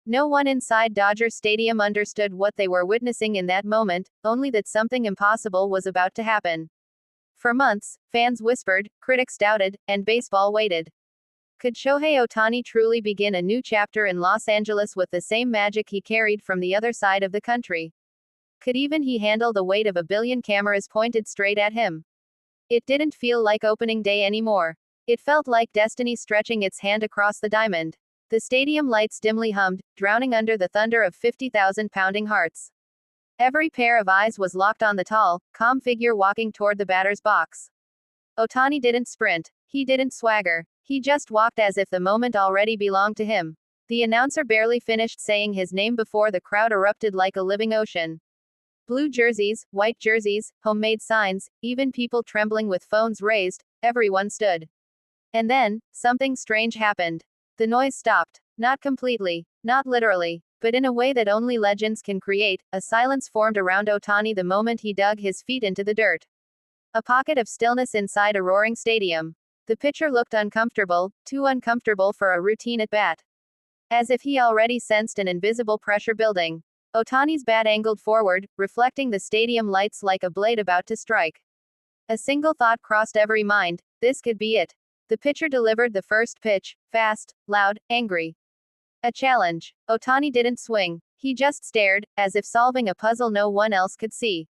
No one inside Dodger Stadium understood what they were witnessing in that moment, only that something impossible was about to happen. For months, fans whispered, critics doubted, and baseball waited. Could Shohei Ohtani truly begin a new chapter in Los Angeles with the same magic he carried from the other side of the country? Could even he handle the weight of a billion cameras pointed straight at him? It didn't feel like opening day anymore. It felt like destiny stretching its hand across the diamond. The stadium lights dimly hummed, drowning under the thunder of 50,000 pounding hearts. Every pair of eyes was locked on the tall, calm figure walking toward the batter's box. Ohtani didn't sprint. He didn't swagger. He just walked as if the moment already belonged to him. The announcer barely finished saying his name before the crowd erupted like a living ocean. Blue jerseys, white jerseys, homemade signs, even people trembling with phones raised, everyone stood. And then, something strange happened. The noise stopped. Not completely, not literally, but in a way that only legends can create. A silence formed around Ohtani the moment he dug his feet into the dirt. A pocket of stillness inside a roaring stadium. The pitcher looked uncomfortable, too uncomfortable for a routine at bat. As if he already sensed an invisible pressure building. Ohtani's bat angled forward, reflecting the stadium lights like a blade about to strike. A single thought crossed every mind: this could be it. The pitcher delivered the first pitch, fast, loud, angry. A challenge. Ohtani didn't swing. He just stared, as if solving a puzzle no one else could see.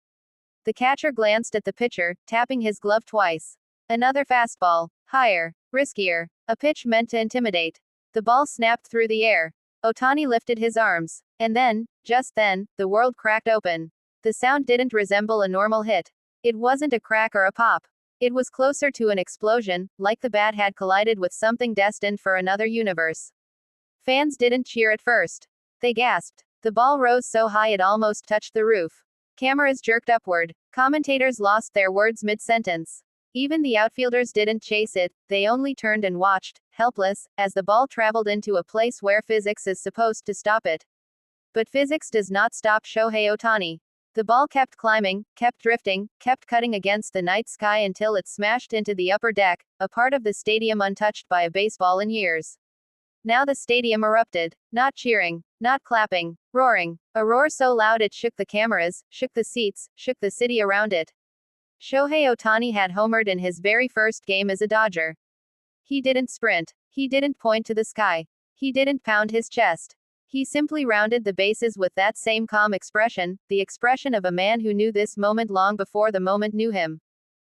The catcher glanced at the pitcher, tapping his glove twice. Another fastball. Higher. Riskier. A pitch meant to intimidate. The ball snapped through the air. Ohtani lifted his arms. And then, just then, the world cracked open. The sound didn't resemble a normal hit. It wasn't a crack or a pop. It was closer to an explosion, like the bat had collided with something destined for another universe. Fans didn't cheer at first. They gasped. The ball rose so high it almost touched the roof. Cameras jerked upward. Commentators lost their words mid-sentence. Even the outfielders didn't chase it, they only turned and watched, helpless, as the ball traveled into a place where physics is supposed to stop it. But physics does not stop Shohei Ohtani. The ball kept climbing, kept drifting, kept cutting against the night sky until it smashed into the upper deck, a part of the stadium untouched by a baseball in years. Now the stadium erupted. Not cheering, not clapping, roaring. A roar so loud it shook the cameras, shook the seats, shook the city around it. Shohei Ohtani had homered in his very first game as a Dodger. He didn't sprint. He didn't point to the sky. He didn't pound his chest. He simply rounded the bases with that same calm expression, the expression of a man who knew this moment long before the moment knew him.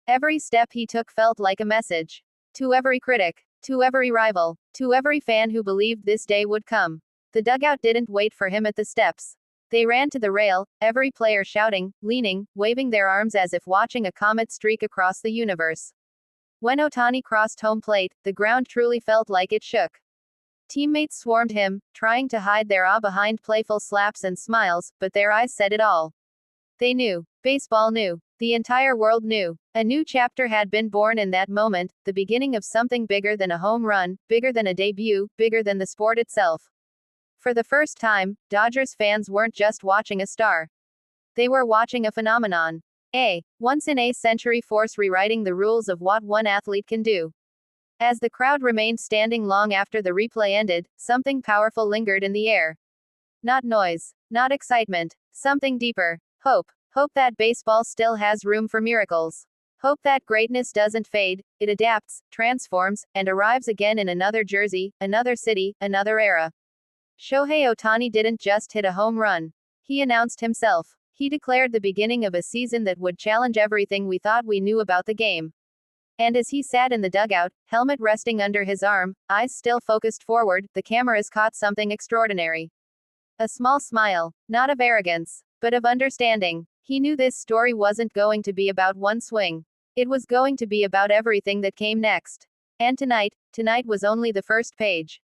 Every step he took felt like a message. To every critic, to every rival, to every fan who believed this day would come. The dugout didn't wait for him at the steps. They ran to the rail, every player shouting, leaning, waving their arms as if watching a comet streak across the universe. When Ohtani crossed home plate, the ground truly felt like it shook. Teammates swarmed him, trying to hide their awe behind playful slaps and smiles, but their eyes said it all. They knew. Baseball knew. The entire world knew. A new chapter had been born in that moment, the beginning of something bigger than a home run, bigger than a debut, bigger than the sport itself. For the first time, Dodgers fans weren't just watching a star. They were watching a phenomenon. A once-in-a-century force rewriting the rules of what one athlete can do. As the crowd remained standing long after the replay ended, something powerful lingered in the air. Not noise. Not excitement. Something deeper. Hope. Hope that baseball still has room for miracles. Hope that greatness doesn't fade, it adapts, transforms, and arrives again in another jersey, another city, another era. Shohei Ohtani didn't just hit a home run. He announced himself. He declared the beginning of a season that would challenge everything we thought we knew about the game. And as he sat in the dugout, helmet resting under his arm, eyes still focused forward, the cameras caught something extraordinary. A small smile, not of arrogance, but of understanding. He knew this story wasn't going to be about one swing. It was going to be about everything that came next. And tonight was only the first page.